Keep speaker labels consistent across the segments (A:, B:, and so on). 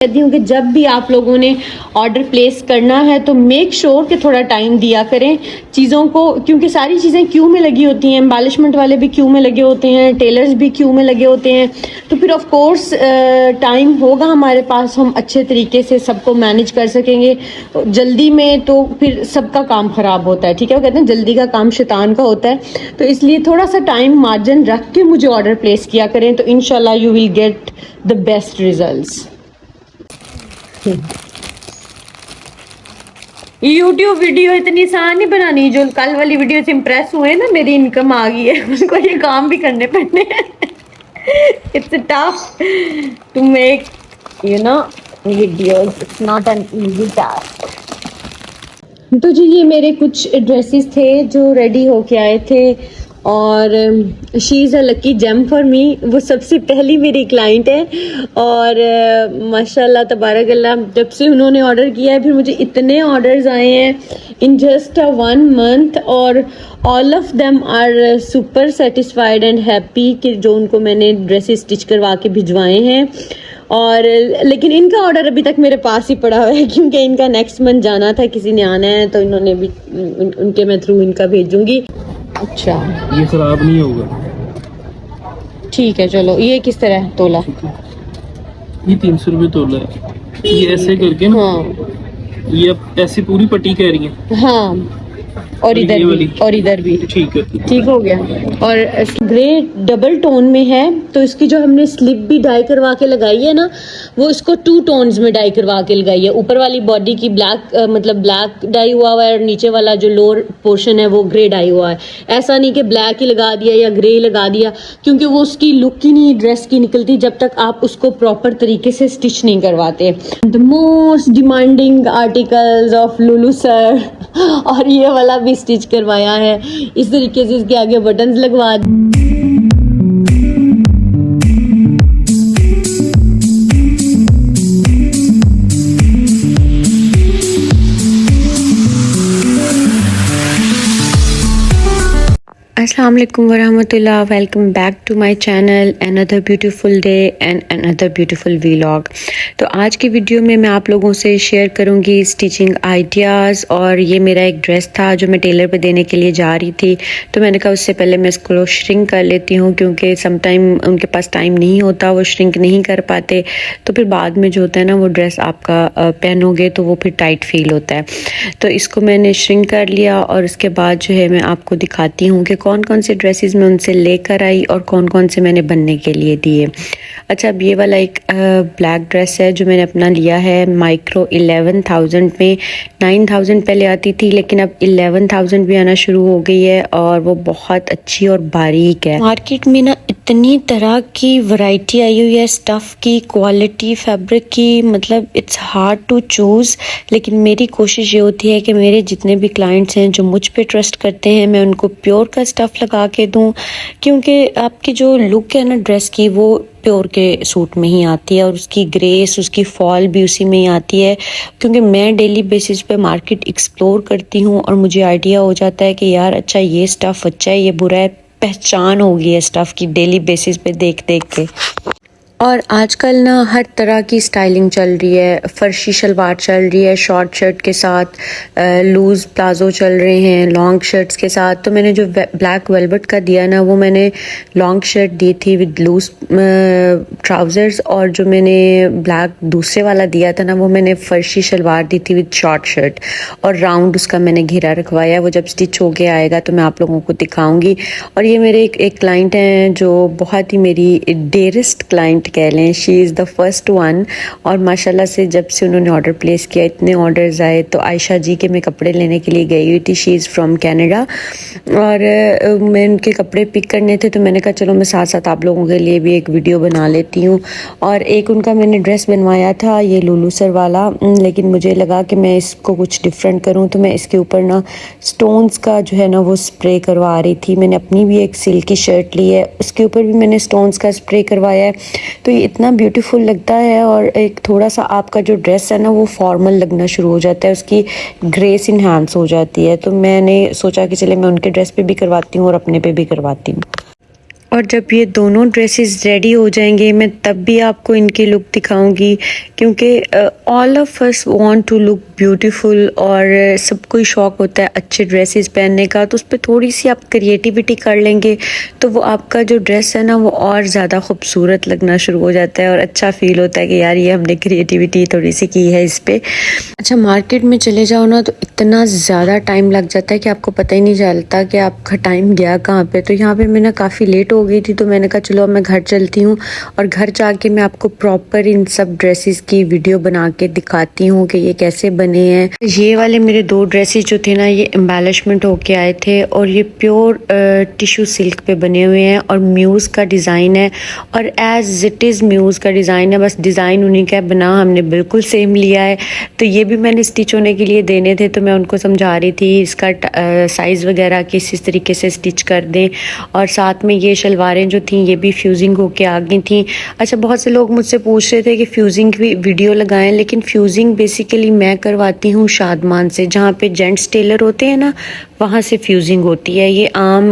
A: कहती हूँ कि जब भी आप लोगों ने ऑर्डर प्लेस करना है तो मेक श्योर कि थोड़ा टाइम दिया करें चीज़ों को, क्योंकि सारी चीज़ें क्यू में लगी होती हैं, एम्बेलिशमेंट वाले भी क्यू में लगे होते हैं, टेलर्स भी क्यू में लगे होते हैं। तो फिर ऑफ कोर्स टाइम होगा हमारे पास, हम अच्छे तरीके से सबको मैनेज कर सकेंगे। जल्दी में तो फिर सबका काम ख़राब होता है, ठीक है। वो कहते हैं जल्दी का काम शैतान का होता है। तो इसलिए थोड़ा सा टाइम मार्जिन रख के मुझे ऑर्डर प्लेस किया करें, तो इंशाल्लाह you will get the best results. YouTube video इतनी आसान नहीं बनानी, जो कल वाली वीडियो से इम्प्रेस हुए ना, मेरी इनकम आ गई है, उनको ये काम भी करने पड़ने हैं। It's tough to make you know videos, it's not an easy task. तो जी ये मेरे कुछ ड्रेसेस थे जो रेडी होके आए थे, और she is a lucky gem for me. वो सबसे पहली मेरी क्लाइंट है, और माशाल्लाह तबारकल्लाह जब से उन्होंने ऑर्डर किया है फिर मुझे इतने ऑर्डर्स आए हैं इन जस्ट अ 1 मंथ, और all of them are super satisfied and happy कि जो उनको मैंने ड्रेसेस स्टिच करवा के भिजवाए हैं। और लेकिन इनका ऑर्डर अभी तक मेरे पास ही पड़ा हुआ है, क्योंकि इनका नेक्स्ट मंथ जाना था, किसी ने आना है, तो इन्होंने भी उनके मैं थ्रू इनका भेजूंगी। अच्छा
B: ये खराब नहीं होगा,
A: ठीक है चलो। ये किस तरह तोला?
B: ये 300 रुपये तोला है। ये ऐसे करके ना,
A: हाँ
B: ये अब ऐसे पूरी पट्टी कह रही है।
A: हाँ, और इधर भी, और इधर भी
B: ठीक है,
A: ठीक हो गया। और ग्रे डबल टोन में है, तो इसकी जो हमने स्लिप भी डाई करवा के लगाई है ना, वो इसको 2 टोन्स में डाई करवा के लगाई है। ऊपर वाली बॉडी की ब्लैक मतलब ब्लैक डाई हुआ है, और नीचे वाला जो लोअर पोर्शन है वो ग्रे डाई हुआ है। ऐसा नहीं कि ब्लैक ही लगा दिया या ग्रे लगा दिया, क्योंकि वो उसकी लुक ही नहीं ड्रेस की निकलती जब तक आप उसको प्रॉपर तरीके से स्टिच नहीं करवाते। The most demanding articles of Lulu sir, और ये वाला भी स्टिच करवाया है। इस तरीके से इसके आगे बटन्स लगवा अस्सलाम वालेकुम वरहमतुल्लाह। Welcome back to my channel, another beautiful day and another beautiful vlog. तो आज की वीडियो में मैं आप लोगों से शेयर करूंगी स्टिचिंग आइडियाज़। और ये मेरा एक ड्रेस था जो मैं टेलर पे देने के लिए जा रही थी, तो मैंने कहा उससे पहले मैं इसको श्रिंक कर लेती हूँ, क्योंकि समटाइम उनके पास टाइम नहीं होता, वो श्रिंक नहीं कर पाते, तो फिर बाद में जो होता है ना वो ड्रेस आपका पहनोगे तो वो फिर टाइट फील होता है। तो इसको मैंने श्रिंक कर लिया, और उसके बाद जो है मैं आपको दिखाती हूँ कि कौन कौन से ड्रेसेस मैं उनसे लेकर आई और कौन कौन से मैंने बनने के लिए दिए। अच्छा, अब ये वाला एक ब्लैक ड्रेस है जो मैंने अपना लिया है माइक्रो 11,000 में। 9,000 पहले आती थी, लेकिन अब 11,000 भी आना शुरू हो गई है, और वो बहुत अच्छी और बारीक है। मार्केट में ना इतनी तरह की वैरायटी आई हुई है स्टफ़ की, क्वालिटी, फैब्रिक की, मतलब इट्स हार्ड टू चूज़। लेकिन मेरी कोशिश ये होती है कि मेरे जितने भी क्लाइंट्स हैं जो मुझ पे ट्रस्ट करते हैं, मैं उनको प्योर का स्टफ़ लगा के दूं, क्योंकि आपकी जो लुक है ना ड्रेस की, वो प्योर के सूट में ही आती है, और उसकी ग्रेस, उसकी फॉल भी उसी में ही आती है। क्योंकि मैं डेली बेसिस पे मार्केट एक्सप्लोर करती हूँ, और मुझे आइडिया हो जाता है कि यार अच्छा ये स्टफ़ अच्छा है, ये बुरा है, पहचान हो गई है स्टफ़ की डेली बेसिस पे देख देख के। और आजकल ना हर तरह की स्टाइलिंग चल रही है। फर्शी शलवार चल रही है शॉर्ट शर्ट के साथ, लूज़ प्लाजो चल रहे हैं लॉन्ग शर्ट्स के साथ। तो मैंने जो ब्लैक वेलवेट का दिया ना, वो मैंने लॉन्ग शर्ट दी थी विद लूज़ ट्राउज़र्स, और जो मैंने ब्लैक दूसरे वाला दिया था ना, वो मैंने फर्शी शलवार दी थी विद शॉर्ट शर्ट, और राउंड उसका मैंने घेरा रखवाया। वो जब स्टिच हो के आएगा तो मैं आप लोगों को दिखाऊंगी। और ये मेरे एक क्लाइंट हैं जो बहुत ही मेरी डेरेस्ट क्लाइंट कह लें, she is the first one. और माशाल्लाह से जब से उन्होंने ऑर्डर प्लेस किया, इतने ऑर्डर्स आए। तो आयशा जी के मैं कपड़े लेने के लिए गई हुई थी, शी इज़ फ्रॉम कैनेडा, और मैं उनके कपड़े पिक करने थे, तो मैंने कहा चलो मैं साथ साथ आप लोगों के लिए भी एक वीडियो बना लेती हूँ। और एक उनका मैंने ड्रेस बनवाया था ये लुलू सर वाला, लेकिन मुझे लगा कि मैं इसको कुछ डिफरेंट करूँ, तो मैं इसके ऊपर ना स्टोन्स का जो है ना वो स्प्रे करवा रही थी। मैंने अपनी भी एक सिल्की शर्ट ली है, उसके ऊपर भी मैंने स्टोन्स का स्प्रे करवाया है। तो ये इतना ब्यूटीफुल लगता है, और एक थोड़ा सा आपका जो ड्रेस है ना वो फॉर्मल लगना शुरू हो जाता है, उसकी ग्रेस इन्हांस हो जाती है। तो मैंने सोचा कि चले मैं उनके ड्रेस पे भी करवाती हूँ और अपने पे भी करवाती हूँ। और जब ये दोनों ड्रेसेस रेडी हो जाएंगे मैं तब भी आपको इनकी लुक दिखाऊंगी, क्योंकि all of us want to look beautiful और सबको ही शौक़ होता है अच्छे ड्रेसेस पहनने का। तो उस पर थोड़ी सी आप क्रिएटिविटी कर लेंगे तो वो आपका जो ड्रेस है ना वो और ज़्यादा खूबसूरत लगना शुरू हो जाता है और अच्छा फील होता है कि यार ये हमने क्रिएटिविटी थोड़ी सी की है इस पर। अच्छा, मार्केट में चले जाओ ना तो इतना ज़्यादा टाइम लग जाता है कि आपको पता ही नहीं चलता कि आपका टाइम गया कहाँ पे। तो यहाँ पे मैं ना काफ़ी लेट हो गई थी, तो मैंने कहा चलो अब मैं घर चलती हूँ और घर जाके मैं आपको प्रॉपर इन सब ड्रेसेस की वीडियो बना के दिखाती हूँ कि ये कैसे बने हैं। ये वाले मेरे 2 ड्रेसेस जो थे ना ये एम्बेलिशमेंट होके आए थे और ये प्योर टिश्यू सिल्क पे बने हुए हैं और म्यूज़ का डिज़ाइन है और एज इट इज़ म्यूज़ का डिज़ाइन है, बस डिज़ाइन उन्हीं का बना हमने बिल्कुल सेम लिया है। तो ये भी मैंने स्टिच होने के लिए देने थे, तो मैं उनको समझा रही थी इसका साइज़ वगैरह किस तरीके से स्टिच कर दें। और साथ में ये शलवारें जो थी ये भी फ्यूजिंग होके आ गई थी। अच्छा, बहुत से लोग मुझसे पूछ रहे थे कि फ्यूजिंग की वीडियो लगाएं, लेकिन फ्यूजिंग बेसिकली मैं करवाती हूँ शादमान से, जहाँ पे जेंट्स टेलर होते हैं ना वहाँ से फ्यूजिंग होती है। ये आम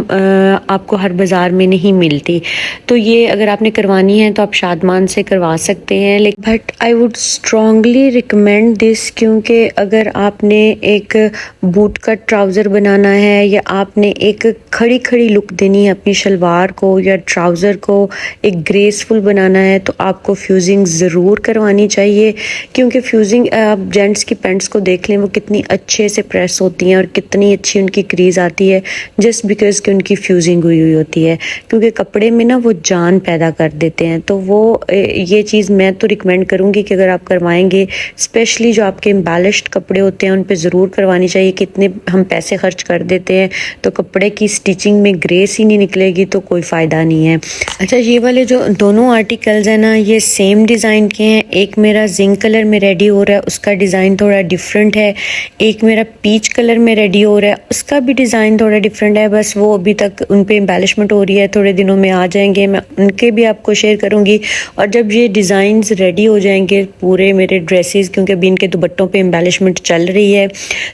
A: आपको हर बाज़ार में नहीं मिलती, तो ये अगर आपने करवानी है तो आप शादमान से करवा सकते हैं। लेकिन but I would strongly recommend this, क्योंकि अगर आपने एक बूट कट ट्राउज़र बनाना है या आपने एक खड़ी खड़ी लुक देनी है अपनी शलवार को या ट्राउज़र को एक ग्रेसफुल बनाना है तो आपको फ्यूजिंग ज़रूर करवानी चाहिए। क्योंकि फ्यूजिंग आप जेंट्स की पैंट्स को देख लें वो कितनी अच्छे से प्रेस होती हैं और कितनी अच्छी उनकी क्रीज आती है, जस्ट बिकॉज कि उनकी फ्यूजिंग हुई हुई होती है। क्योंकि कपड़े में ना वो जान पैदा कर देते हैं। तो वो ये चीज़ मैं तो रिकमेंड करूँगी कि अगर आप करवाएंगे, स्पेशली जो आपके एम्बेलिश्ड कपड़े होते हैं उन पे ज़रूर करवानी चाहिए। कितने हम पैसे खर्च कर देते हैं तो कपड़े की स्टिचिंग में ग्रेस ही नहीं निकलेगी तो कोई फ़ायदा नहीं है। अच्छा, ये वाले जो दोनों आर्टिकल्स हैं ना ये सेम डिज़ाइन के हैं। एक मेरा जिंक कलर में रेडी हो रहा है, उसका डिज़ाइन थोड़ा डिफरेंट है। एक मेरा पीच कलर में रेडी हो रहा है, उसका भी डिज़ाइन थोड़ा डिफरेंट है। बस वो अभी तक उन पे एम्बेलिशमेंट हो रही है, थोड़े दिनों में आ जाएंगे, मैं उनके भी आपको शेयर करूँगी। और जब ये डिज़ाइंस रेडी हो जाएंगे पूरे मेरे ड्रेसेस, क्योंकि अभी इनके दुपट्टों पे एम्बेलिशमेंट चल रही है,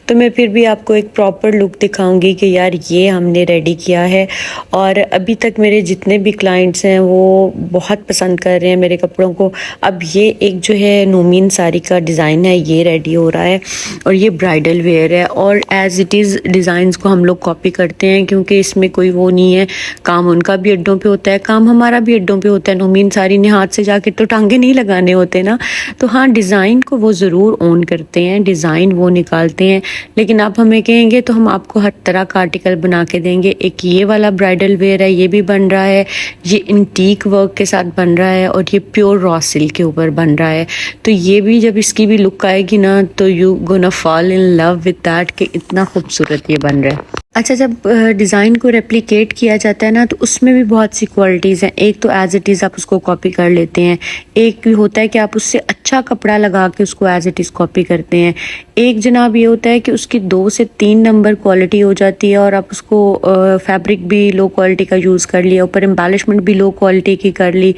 A: तो मैं फिर भी आपको एक प्रॉपर लुक दिखाऊंगी कि यार ये हमने रेडी किया है। और अभी तक मेरे जितने भी क्लाइंट्स हैं वो बहुत पसंद कर रहे हैं मेरे कपड़ों को। अब ये एक जो है नोमीन साड़ी का डिज़ाइन है ये रेडी हो रहा है और ये ब्राइडल वेयर है और एज़ इट इज़ डिज़ाइंस को हम लोग कॉपी करते हैं, क्योंकि इसमें कोई वो नहीं है। काम उनका भी अड्डों पे होता है, काम हमारा भी अड्डों पे होता है। नोमीन साड़ी ने हाथ से जाके तो टांगे नहीं लगाने होते ना। तो हाँ, डिज़ाइन को वो ज़रूर ओन करते हैं, डिज़ाइन वो निकालते हैं। लेकिन आप हमें कहेंगे तो हम आपको हर तरह का आर्टिकल बना के देंगे। एक ये वाला ब्राइडल वेयर है, ये भी बन रहा है, ये इंटीक वर्क के साथ बन रहा है और ये प्योर रॉ सिल्क के ऊपर बन रहा है। तो ये भी जब इसकी भी लुक आएगी ना तो you gonna fall in love with that कि इतना खूबसूरत ये बन रहा है। अच्छा, जब डिज़ाइन को रेप्लिकेट किया जाता है ना तो उसमें भी बहुत सी क्वालिटीज़ हैं। एक तो एज़ इट इज़ आप उसको कॉपी कर लेते हैं, एक भी होता है कि आप उससे अच्छा कपड़ा लगा के उसको एज़ इट इज़ कॉपी करते हैं। एक जनाब ये होता है कि उसकी 2 से 3 नंबर क्वालिटी हो जाती है और आप उसको फैब्रिक भी लो क्वालिटी का यूज़ कर लिया, ऊपर एम्बेलिशमेंट भी लो क्वालिटी की कर ली,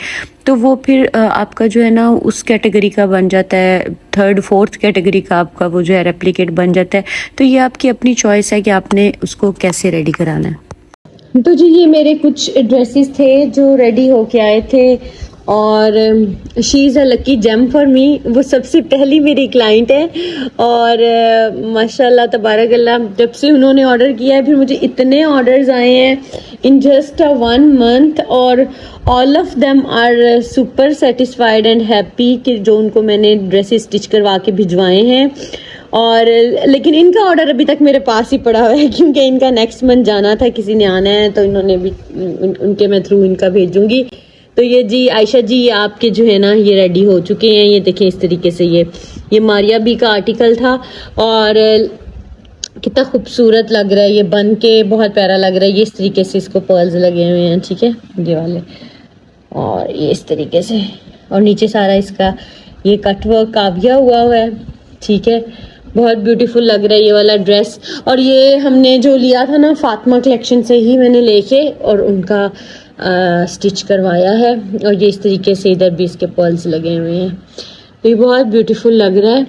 A: तो वो फिर आपका जो है ना उस कैटेगरी का बन जाता है, 3rd 4th कैटेगरी का आपका वो जो है रेप्लिकेट बन जाता है। तो ये आपकी अपनी चॉइस है कि आपने उसको कैसे रेडी कराना है।
C: तो जी ये मेरे कुछ ड्रेसेस थे जो रेडी होके आए थे और she is a lucky gem for me. वो सबसे पहली मेरी क्लाइंट है और माशाल्लाह तबारकल्लाह जब से उन्होंने ऑर्डर किया है फिर मुझे इतने ऑर्डर्स आए हैं इन जस्ट 1 मंथ और all of them are super satisfied and happy कि जो उनको मैंने ड्रेसेस स्टिच करवा के भिजवाए हैं। और लेकिन इनका ऑर्डर अभी तक मेरे पास ही पड़ा हुआ है क्योंकि इनका नेक्स्ट मंथ जाना था, किसी ने आना है तो इन्होंने भी उनके मैं थ्रू इनका भेजूंगी। तो ये जी आयशा जी ये आपके जो है ना ये रेडी हो चुके हैं। ये देखें इस तरीके से ये मारिया बी का आर्टिकल था और कितना खूबसूरत लग रहा है, ये बन के बहुत प्यारा लग रहा है। ये इस तरीके से इसको पर्ल्स लगे हुए हैं, ठीक है, ये वाले, और ये इस तरीके से, और नीचे सारा इसका ये कटवर्क काविया हुआ है, ठीक है, बहुत ब्यूटीफुल लग रहा है ये वाला ड्रेस। और ये हमने जो लिया था ना फातिमा कलेक्शन से ही मैंने लेके और उनका स्टिच करवाया है और ये इस तरीके से इधर भी इसके पर्ल्स लगे हुए हैं। तो ये बहुत ब्यूटीफुल लग रहा है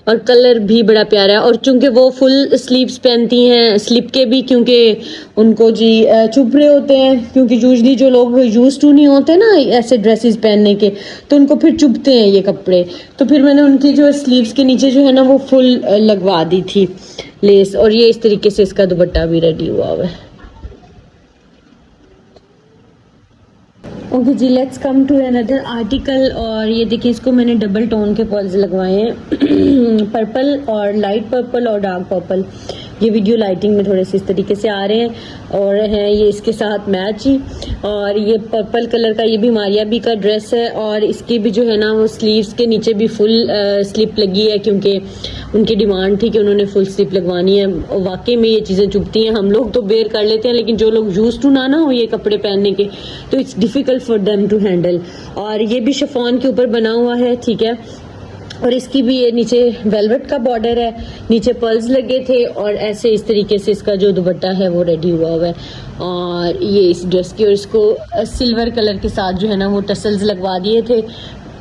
C: और कलर भी बड़ा प्यारा है। और चूंकि वो फुल स्लीव्स पहनती हैं स्लिप के भी, क्योंकि उनको जी चुभ रहे होते हैं, क्योंकि यूजली जो लोग यूज टू नहीं होते ना ऐसे ड्रेसेस पहनने के, तो उनको फिर चुभते हैं ये कपड़े। तो फिर मैंने उनकी जो स्लीव्स के नीचे जो है ना वो फुल लगवा दी थी लेस। और ये इस तरीके से इसका दुपट्टा भी रेडी हुआ हुआ है। ओके जी, let's come to another article. और ये देखिए, इसको मैंने डबल टोन के पर्ल्स लगवाए हैं पर्पल और लाइट पर्पल और डार्क पर्पल। ये वीडियो लाइटिंग में थोड़े से इस तरीके से आ रहे हैं और हैं ये इसके साथ मैच ही। और ये पर्पल कलर का ये भी मारिया बी का ड्रेस है और इसकी भी जो है ना वो स्लीव्स के नीचे भी फुल स्लिप लगी है, क्योंकि उनकी डिमांड थी कि उन्होंने फुल स्लिप लगवानी है। और वाकई में ये चीज़ें चुभती हैं, हम लोग तो बेयर कर लेते हैं, लेकिन जो लोग यूज टू ना हो ये कपड़े पहनने के, तो it's difficult for them to handle. और ये भी शिफॉन के ऊपर बना हुआ है, ठीक है। और इसकी भी ये नीचे वेलवेट का बॉर्डर है, नीचे पर्ल्स लगे थे और ऐसे इस तरीके से इसका जो दुपट्टा है वो रेडी हुआ हुआ है। और ये इस ड्रेस की, और इसको सिल्वर कलर के साथ जो है ना वो टसल्स लगवा दिए थे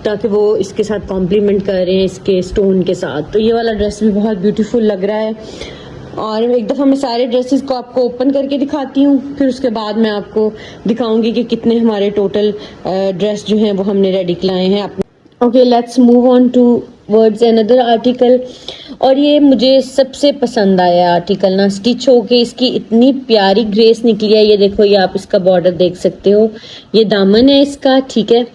C: ताकि वो इसके साथ कॉम्प्लीमेंट कर रहे हैं इसके स्टोन के साथ। तो ये वाला ड्रेस भी बहुत ब्यूटीफुल लग रहा है। और एक दफ़ा मैं सारे ड्रेसेस को आपको ओपन करके दिखाती हूँ, फिर उसके बाद मैं आपको दिखाऊंगी कि कितने हमारे टोटल ड्रेस जो हैं वो हमने रेडी कराए हैं। Okay, let's move on to words another article. और ये मुझे सबसे पसंद आया आर्टिकल ना, स्टिच होके इसकी इतनी प्यारी ग्रेस निकली है। ये देखो, ये आप इसका बॉर्डर देख सकते हो, ये दामन है इसका, ठीक है।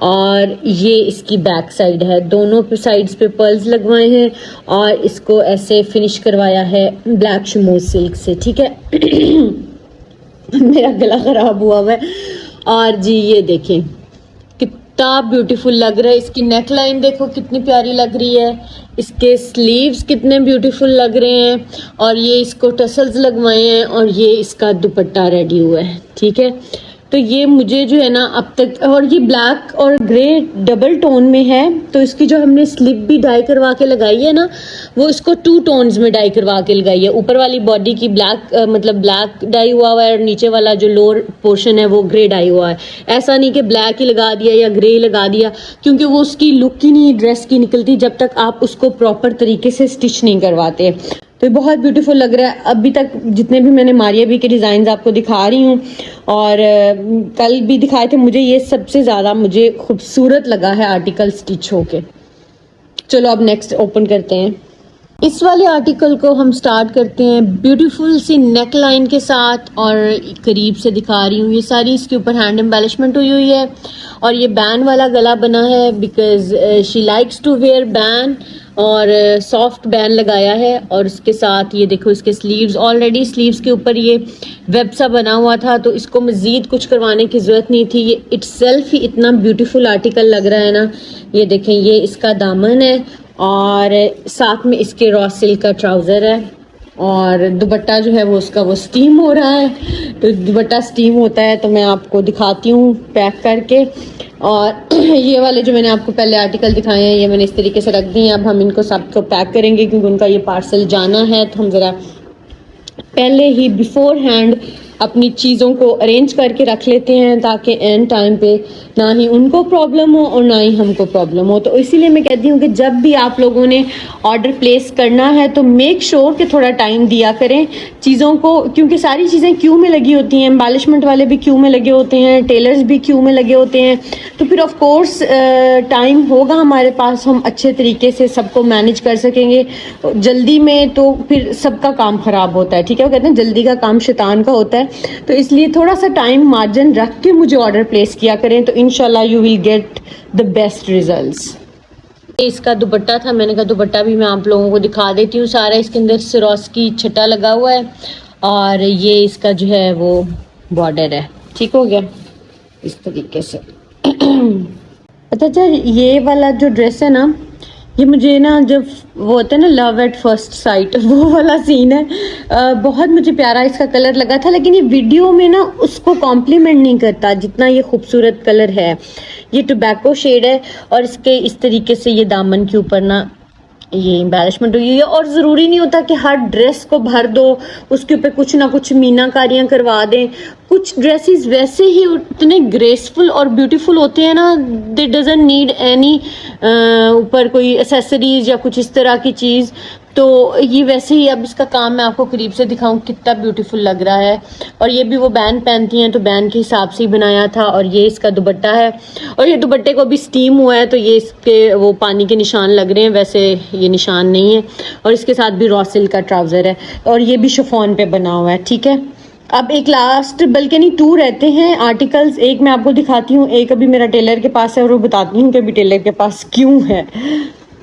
C: और ये इसकी बैक साइड है, दोनों पे साइड्स पे पर्ल्स लगवाए हैं और इसको ऐसे फिनिश करवाया है ब्लैक शमूज सिल्क से, ठीक है। मेरा गला खराब हुआ है। और जी ये देखें कितना ब्यूटीफुल लग रहा है, इसकी नेक लाइन देखो कितनी प्यारी लग रही है, इसके स्लीव्स कितने ब्यूटीफुल लग रहे हैं। और ये इसको टसल्स लगवाए हैं और ये इसका दुपट्टा रेडी हुआ है, ठीक है। तो ये मुझे जो है ना अब तक, और ये ब्लैक और ग्रे डबल टोन में है, तो इसकी जो हमने स्लिप भी डाई करवा के लगाई है ना वो इसको 2 टोन्स में डाई करवा के लगाई है। ऊपर वाली बॉडी की ब्लैक मतलब ब्लैक डाई हुआ हुआ है और नीचे वाला जो लोअर पोर्शन है वो ग्रे डाई हुआ है। ऐसा नहीं कि ब्लैक ही लगा दिया या ग्रे लगा दिया, क्योंकि वो उसकी लुक ही नहीं ड्रेस की निकलती जब तक आप उसको प्रॉपर तरीके से स्टिच नहीं करवाते। तो ये बहुत ब्यूटीफुल लग रहा है। अभी तक जितने भी मैंने मारिया बी के डिज़ाइन आपको दिखा रही हूँ और कल भी दिखाए थे, मुझे ये सबसे ज़्यादा मुझे खूबसूरत लगा है आर्टिकल स्टिच होके। चलो अब नेक्स्ट ओपन करते हैं। इस वाले आर्टिकल को हम स्टार्ट करते हैं ब्यूटीफुल सी नेक लाइन के साथ और करीब से दिखा रही हूँ। ये सारी इसके ऊपर हैंड एम्बेलिशमेंट हुई हुई है और ये बैन वाला गला बना है because she likes to wear ban, और सॉफ्ट बैन लगाया है। और उसके साथ ये देखो इसके स्लीव्स, ऑलरेडी स्लीव्स के ऊपर ये वेब सा बना हुआ था, तो इसको मज़ीद कुछ करवाने की ज़रूरत नहीं थी। ये इट्सेल्फ ही इतना ब्यूटीफुल आर्टिकल लग रहा है ना। ये देखें, ये इसका दामन है और साथ में इसके रॉ सिल्क का ट्राउज़र है और दुपट्टा जो है वो उसका वो स्टीम हो रहा है। तो दुपट्टा स्टीम होता है तो मैं आपको दिखाती हूँ पैक करके। और ये वाले जो मैंने आपको पहले आर्टिकल दिखाए हैं ये मैंने इस तरीके से रख दिए हैं। अब हम इनको सबको पैक करेंगे क्योंकि उनका ये पार्सल जाना है, तो हम ज़रा पहले ही बिफोर हैंड अपनी चीज़ों को अरेंज करके रख लेते हैं ताकि एंड टाइम पे ना ही उनको प्रॉब्लम हो और ना ही हमको प्रॉब्लम हो। तो इसीलिए मैं कहती हूँ कि जब भी आप लोगों ने ऑर्डर प्लेस करना है तो मेक श्योर कि थोड़ा टाइम दिया करें चीज़ों को, क्योंकि सारी चीज़ें क्यू में लगी होती हैं। एम्बेलिशमेंट वाले भी क्यू में लगे होते हैं, टेलर्स भी क्यू में लगे होते हैं। तो फिर ऑफ कोर्स टाइम होगा हमारे पास, हम अच्छे तरीके से सबको मैनेज कर सकेंगे। जल्दी में तो फिर सबका काम ख़राब होता है, ठीक है। वो कहते हैं जल्दी का काम शैतान का होता है। तो इसलिए थोड़ा सा टाइम मार्जिन रख के मुझे ऑर्डर प्लेस किया करें, तो इंशाल्लाह you will get the best results. इसका दुपट्टा था, मैंने कहा दुपट्टा भी मैं आप लोगों को दिखा देती हूँ सारा। इसके अंदर सिरोस्की छटा लगा हुआ है और ये इसका जो है वो बॉर्डर है, ठीक हो गया इस तरीके से। अच्छा, ये वाला जो ड्रेस है ना, ये मुझे ना जब वो होता है ना लव एट फर्स्ट साइट, वो वाला सीन है। बहुत मुझे प्यारा इसका कलर लगा था, लेकिन ये वीडियो में ना उसको कॉम्प्लीमेंट नहीं करता जितना ये खूबसूरत कलर है। ये टोबैको शेड है और इसके इस तरीके से ये दामन के ऊपर ना ये एम्बेलिशमेंट हुई है। और ज़रूरी नहीं होता कि हर ड्रेस को भर दो, उसके ऊपर कुछ ना कुछ मीनाकारियाँ करवा दें। कुछ ड्रेसेस वैसे ही उतने ग्रेसफुल और ब्यूटीफुल होते हैं ना, दे डजंट नीड एनी ऊपर कोई एसेसरीज या कुछ इस तरह की चीज़। तो ये वैसे ही, अब इसका काम मैं आपको करीब से दिखाऊं कितना ब्यूटीफुल लग रहा है। और ये भी वो बैन पहनती हैं तो बैन के हिसाब से ही बनाया था। और ये इसका दुपट्टा है, और ये दुपट्टे को भी स्टीम हुआ है तो ये इसके वो पानी के निशान लग रहे हैं, वैसे ये निशान नहीं है। और इसके साथ भी रॉ सिल्क का ट्राउज़र है, और ये भी शिफॉन पे बना हुआ है। ठीक है, अब एक लास्ट, बल्कि नहीं 2 रहते हैं आर्टिकल्स। एक मैं आपको दिखाती हूँ, एक अभी मेरा टेलर के पास है और वो बताती हूँ कि अभी टेलर के पास क्यों है।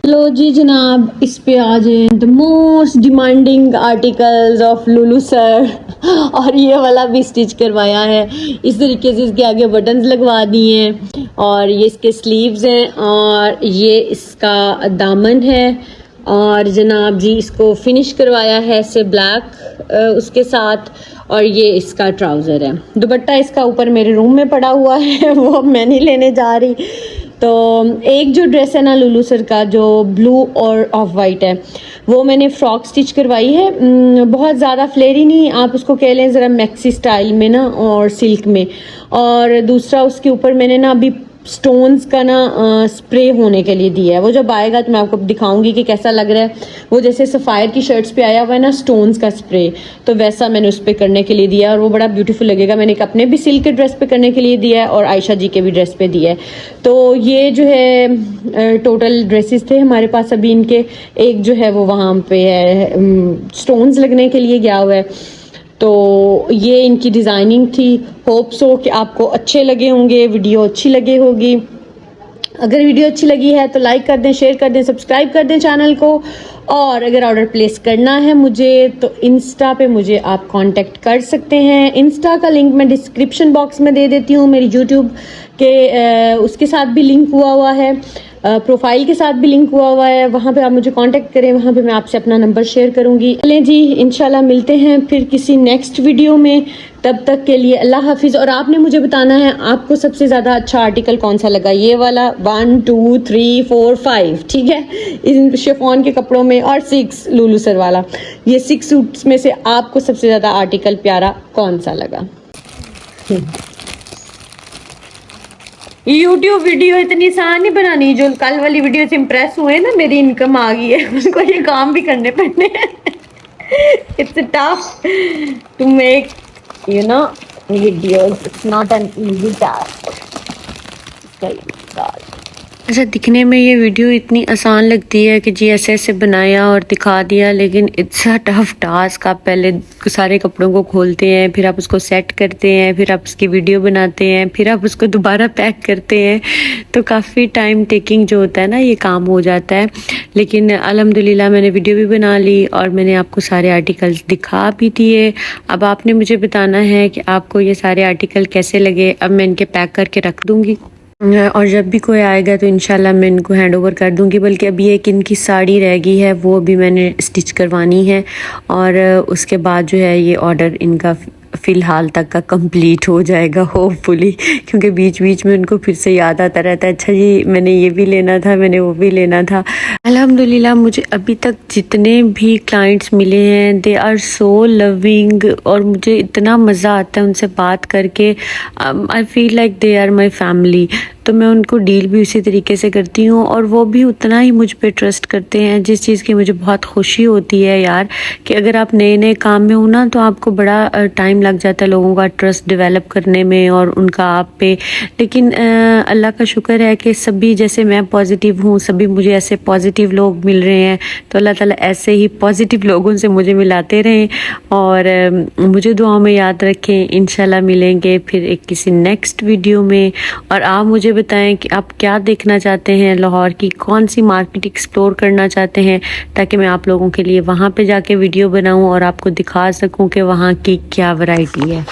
C: लो जी जनाब, इस पे आ जाए the most demanding articles of Lulu sir. और ये वाला भी स्टिच करवाया है इस तरीके से, इसके आगे बटन्स लगवा दिए हैं, और ये इसके स्लीव्स हैं, और ये इसका दामन है, और जनाब जी इसको फिनिश करवाया है से ब्लैक उसके साथ, और ये इसका ट्राउज़र है। दुपट्टा इसका ऊपर मेरे रूम में पड़ा हुआ है, वो अब मैं नहीं लेने जा रही। तो एक जो ड्रेस है ना लुलू सर का, जो ब्लू और ऑफ वाइट है, वो मैंने फ्रॉक स्टिच करवाई है। बहुत ज़्यादा फ्लेरी नहीं, आप उसको कह लें ज़रा मैक्सी स्टाइल में ना, और सिल्क में। और दूसरा उसके ऊपर मैंने ना अभी स्टोन्स का ना स्प्रे होने के लिए दिया है। वो जब आएगा तो मैं आपको दिखाऊंगी कि कैसा लग रहा है। वो जैसे सफ़ायर की शर्ट्स पे आया हुआ है ना स्टोन्स का स्प्रे, तो वैसा मैंने उस पर करने के लिए दिया है, और वो बड़ा ब्यूटीफुल लगेगा। मैंने एक अपने भी सिल्क के ड्रेस पे करने के लिए दिया है, और आयशा जी के भी ड्रेस पे दिया है। तो ये जो है टोटल ड्रेसेस थे हमारे पास अभी इनके। एक जो है वो वहाँ पे है स्टोन्स लगने के लिए गया हुआ है। तो ये इनकी डिज़ाइनिंग थी। होप सो कि आपको अच्छे लगे होंगे, वीडियो अच्छी लगे होगी। अगर वीडियो अच्छी लगी है तो लाइक कर दें, शेयर कर दें, सब्सक्राइब कर दें चैनल को। और अगर ऑर्डर प्लेस करना है मुझे तो इंस्टा पे मुझे आप कांटेक्ट कर सकते हैं। इंस्टा का लिंक मैं डिस्क्रिप्शन बॉक्स में दे देती हूँ। मेरी यूट्यूब के उसके साथ भी लिंक हुआ है, प्रोफाइल के साथ भी लिंक हुआ है। वहाँ पे आप मुझे कांटेक्ट करें, वहाँ पे मैं आपसे अपना नंबर शेयर करूँगी। चलें जी, इंशाल्लाह मिलते हैं फिर किसी नेक्स्ट वीडियो में। तब तक के लिए अल्लाह हाफिज़। और आपने मुझे बताना है आपको सबसे ज़्यादा अच्छा आर्टिकल कौन सा लगा, ये वाला 1 2 3 4 5, ठीक है, इन शिफॉन के कपड़ों में, और 6 लुलू सर वाला। ये 6 सूट्स में से आपको सबसे ज़्यादा आर्टिकल प्यारा कौन सा लगा। यूट्यूब वीडियो इतनी आसान नहीं बनानी। जो कल वाली वीडियो से इम्प्रेस हुए ना, मेरी इनकम आ गई है, उसको ये काम भी करने पड़ने हैं। It's tough to make videos. It's not an easy task.
A: अच्छा, दिखने में ये वीडियो इतनी आसान लगती है कि जी ऐसे ऐसे बनाया और दिखा दिया, लेकिन इट्स अ टफ टास्क। आप पहले सारे कपड़ों को खोलते हैं, फिर आप उसको सेट करते हैं, फिर आप उसकी वीडियो बनाते हैं, फिर आप उसको दोबारा पैक करते हैं। तो काफ़ी टाइम टेकिंग जो होता है ना, ये काम हो जाता है। लेकिन अल्हम्दुलिल्लाह मैंने वीडियो भी बना ली और मैंने आपको सारे आर्टिकल्स दिखा भी दिए। अब आपने मुझे बताना है कि आपको ये सारे आर्टिकल कैसे लगे। अब मैं इनके पैक करके रख दूँगी, और जब भी कोई आएगा तो इंशाल्लाह मैं इनको हैंड ओवर कर दूंगी। बल्कि अभी एक इनकी साड़ी रह गई है, वो भी मैंने स्टिच करवानी है, और उसके बाद जो है ये ऑर्डर इनका फ़िलहाल तक का कंप्लीट हो जाएगा होपफुली। क्योंकि बीच बीच में उनको फिर से याद आता रहता है, अच्छा जी मैंने ये भी लेना था, मैंने वो भी लेना था। अल्हम्दुलिल्लाह मुझे अभी तक जितने भी क्लाइंट्स मिले हैं, दे आर सो लविंग, और मुझे इतना मज़ा आता है उनसे बात करके। I feel like they are my family. तो मैं उनको डील भी उसी तरीके से करती हूँ, और वो भी उतना ही मुझ पे ट्रस्ट करते हैं, जिस चीज़ की मुझे बहुत खुशी होती है यार। कि अगर आप नए नए काम में हो ना, तो आपको बड़ा टाइम लग जाता है लोगों का ट्रस्ट डेवलप करने में और उनका आप पे। लेकिन अल्लाह का शुक्र है कि सभी, जैसे मैं पॉजिटिव हूँ, सभी मुझे ऐसे पॉजिटिव लोग मिल रहे हैं। तो अल्लाह ताला ऐसे ही पॉजिटिव लोगों से मुझे मिलाते रहें, और मुझे दुआओं में याद रखें। इंशाल्लाह मिलेंगे फिर एक किसी नेक्स्ट वीडियो में। और आप मुझे बताएं कि आप क्या देखना चाहते हैं, लाहौर की कौन सी मार्केट एक्सप्लोर करना चाहते हैं, ताकि मैं आप लोगों के लिए वहाँ पे जाके वीडियो बनाऊँ और आपको दिखा सकूँ कि वहाँ की क्या वैरायटी है।